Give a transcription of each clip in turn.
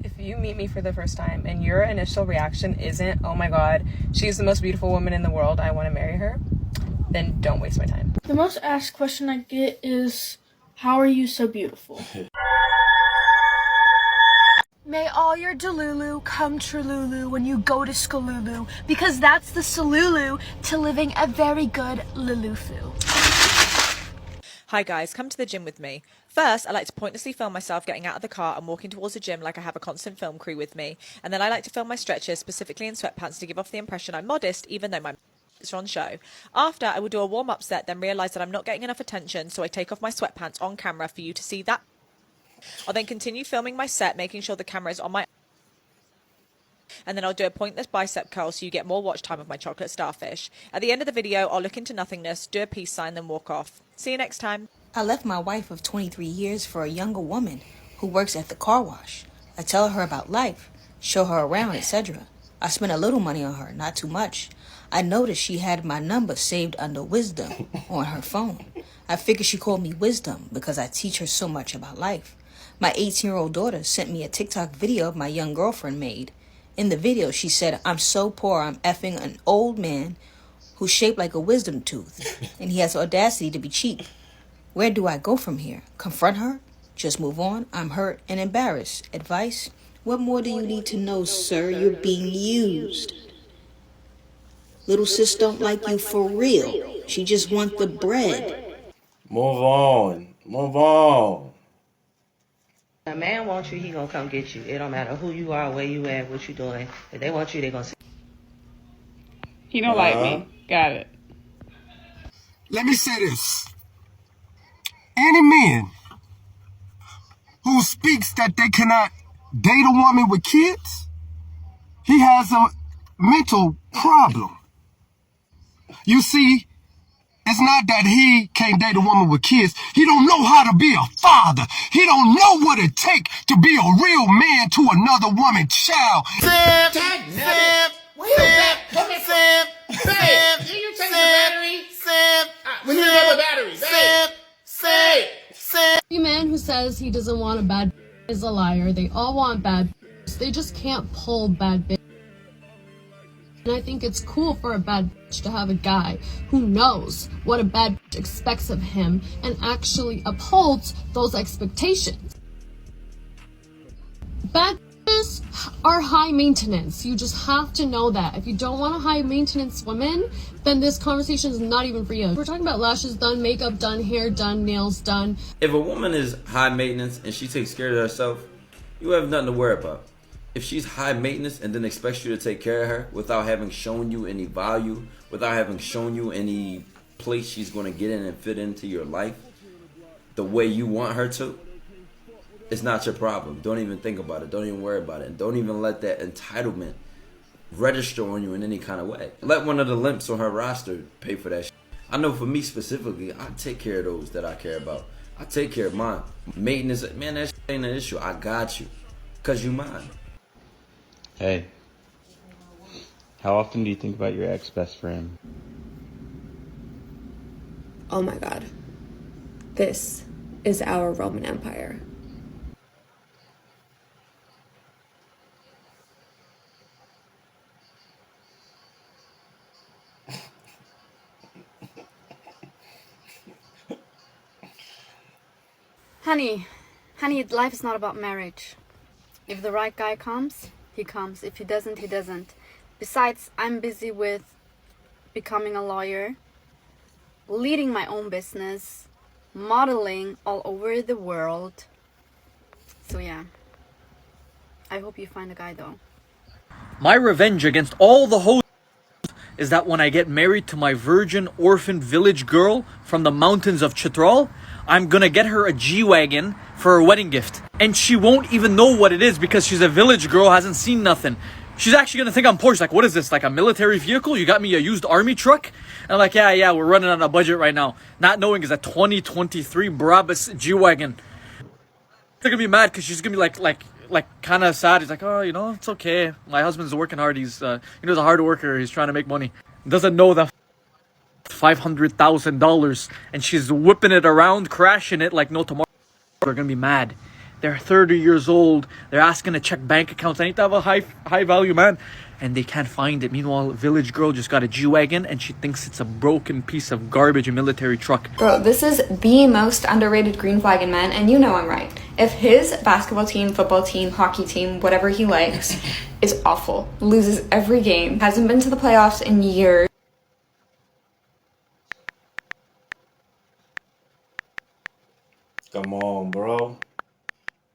If you meet me for the first time and your initial reaction isn't, oh my god, she's the most beautiful woman in the world, I want to marry her, then don't waste my time. The most asked question I get is, how are you so beautiful? May all your delulu come trululu when you go to Skalulu, because that's the salulu to living a very good lulufu. Hi guys, come to the gym with me. First, I like to pointlessly film myself getting out of the car and walking towards the gym like I have a constant film crew with me. And then I like to film my stretches, specifically in sweatpants, to give off the impression I'm modest, even though my are on show. After, I will do a warm-up set, then realise that I'm not getting enough attention, so I take off my sweatpants on camera for you to see that. I'll then continue filming my set, making sure the camera is on my... And then I'll do a pointless bicep curl so you get more watch time of my chocolate starfish. At the end of the video, I'll look into nothingness, do a peace sign, then walk off. See you next time. I left my wife of 23 years for a younger woman who works at the car wash. I tell her about life, show her around, etc. I spent a little money on her, not too much. I noticed she had my number saved under Wisdom on her phone. I figured she called me Wisdom because I teach her so much about life. My 18-year-old daughter sent me a TikTok video of my young girlfriend made. In the video, she said, "I'm so poor, I'm effing an old man who's shaped like a wisdom tooth, and he has audacity to be cheap. Where do I go from here? Confront her? Just move on? I'm hurt and embarrassed. Advice? What more do you need to know, sir? You're being used. Little sis don't like you for real. She just want the bread." Move on. Move on. A man wants you, he gonna come get you. It don't matter who you are, where you at, what you doing. If they want you, they gonna see. He don't like me. Got it. Let me say this. Any man who speaks that they cannot date a woman with kids, he has a mental problem. You see, it's not that he can't date a woman with kids. He don't know how to be a father. He don't know what it takes to be a real man to another woman's child. Sam, you take the battery? Sam, we need another battery. Every man who says he doesn't want a bad is a liar. They all want bad. They just can't pull bad bitch. And I think it's cool for a bad bitch to have a guy who knows what a bad bitch expects of him and actually upholds those expectations. Bad bitches are high maintenance. You just have to know that. If you don't want a high maintenance woman, then this conversation is not even for you. We're talking about lashes done, makeup done, hair done, nails done. If a woman is high maintenance and she takes care of herself, you have nothing to worry about. If she's high maintenance and then expects you to take care of her without having shown you any value, without having shown you any place she's going to get in and fit into your life the way you want her to, it's not your problem. Don't even think about it. Don't even worry about it. And don't even let that entitlement register on you in any kind of way. Let one of the limps on her roster pay for that shit. I know for me specifically, I take care of those that I care about. I take care of mine. Maintenance, man, that shit ain't an issue. I got you. Because you mine. Hey, how often do you think about your ex-best friend? Oh my god. This is our Roman Empire. Honey, life is not about marriage. If the right guy comes, he comes. If he doesn't, he doesn't. Besides, I'm busy with becoming a lawyer, leading my own business, modeling all over the world. So yeah, I hope you find a guy though. My revenge against all the hoes is that when I get married to my virgin orphan village girl from the mountains of Chitral, I'm gonna get her a G-Wagon for her wedding gift. And she won't even know what it is because she's a village girl, hasn't seen nothing. She's actually gonna think I'm poor. She's like, what is this, like a military vehicle? You got me a used army truck? And I'm like, yeah, we're running on a budget right now. Not knowing it's a 2023 Brabus G-Wagon. They're gonna be mad because she's gonna be like kind of sad. He's like, oh, it's okay. My husband's working hard. He's, he's a hard worker. He's trying to make money. Doesn't know that $500,000 and she's whipping it around, crashing it like no tomorrow. They're gonna be mad. They're 30 years old. They're asking to check bank accounts. I need to have a high value man. And they can't find it. Meanwhile, village girl just got a G-Wagon and she thinks it's a broken piece of garbage, a military truck. Bro, this is the most underrated green flag in men, and you know I'm right. If his basketball team, football team, hockey team, whatever he likes, is awful, loses every game, hasn't been to the playoffs in years. Come on, bro.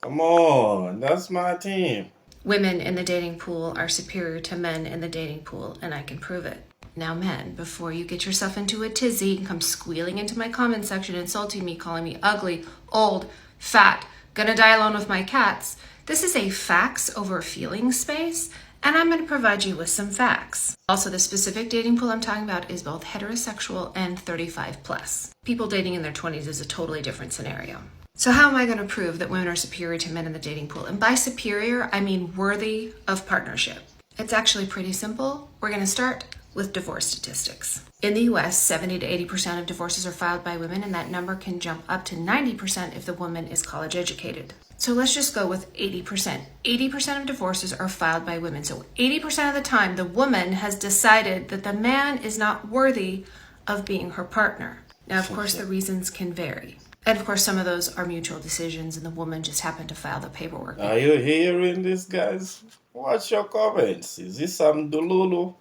Come on. That's my team. Women in the dating pool are superior to men in the dating pool, and I can prove it. Now, men, before you get yourself into a tizzy and come squealing into my comment section, insulting me, calling me ugly, old, fat, gonna die alone with my cats, this is a facts over feelings space, and I'm gonna provide you with some facts. Also, the specific dating pool I'm talking about is both heterosexual and 35 plus. People dating in their 20s is a totally different scenario. So how am I going to prove that women are superior to men in the dating pool? And by superior, I mean worthy of partnership. It's actually pretty simple. We're going to start with divorce statistics. In the US, 70 to 80% of divorces are filed by women, and that number can jump up to 90% if the woman is college educated. So let's just go with 80%. 80% of divorces are filed by women. So 80% of the time, the woman has decided that the man is not worthy of being her partner. Now, of course, the reasons can vary. And of course, some of those are mutual decisions and the woman just happened to file the paperwork. Are you hearing this, guys? Watch your comments. Is this some Dululu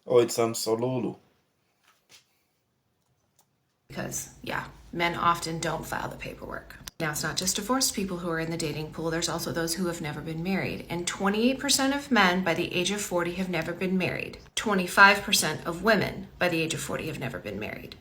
or it's some Solulu? Because, yeah, men often don't file the paperwork. Now, it's not just divorced people who are in the dating pool. There's also those who have never been married. And 28% of men by the age of 40 have never been married. 25% of women by the age of 40 have never been married.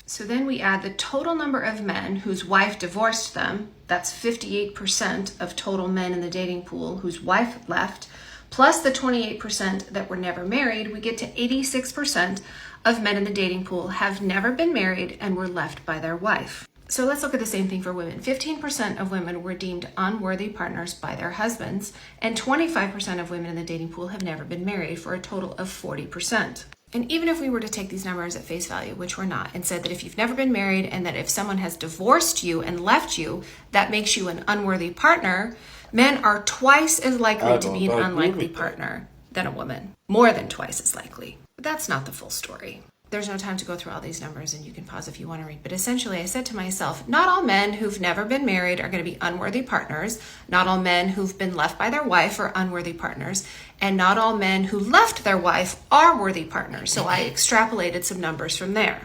So then we add the total number of men whose wife divorced them. That's 58% of total men in the dating pool whose wife left, plus the 28% that were never married. We get to 86% of men in the dating pool have never been married and were left by their wife. So let's look at the same thing for women. 15% of women were deemed unworthy partners by their husbands, and 25% of women in the dating pool have never been married, for a total of 40%. And even if we were to take these numbers at face value, which we're not, and said that if you've never been married and that if someone has divorced you and left you, that makes you an unworthy partner, men are twice as likely to be an unlikely partner than a woman. More than twice as likely. But that's not the full story. There's no time to go through all these numbers, and you can pause if you want to read. But essentially, I said to myself, not all men who've never been married are going to be unworthy partners. Not all men who've been left by their wife are unworthy partners. And not all men who left their wife are worthy partners. So I extrapolated some numbers from there.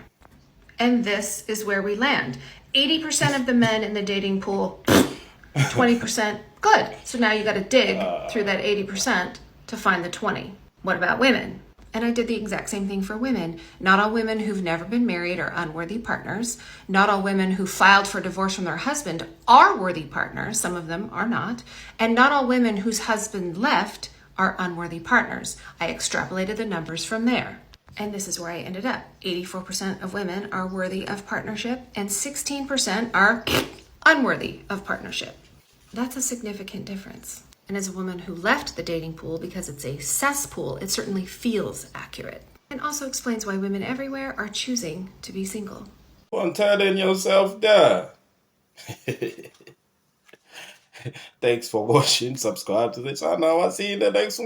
And this is where we land. 80% of the men in the dating pool, 20% good. So now you got to dig through that 80% to find the 20. What about women? And I did the exact same thing for women. Not all women who've never been married are unworthy partners. Not all women who filed for divorce from their husband are worthy partners. Some of them are not. And not all women whose husband left are unworthy partners. I extrapolated the numbers from there. And this is where I ended up. 84% of women are worthy of partnership and 16% are unworthy of partnership. That's a significant difference. And as a woman who left the dating pool because it's a cesspool, it certainly feels accurate. And also explains why women everywhere are choosing to be single. Well, telling yourself that. Thanks for watching. Subscribe to the channel. I'll see you in the next one.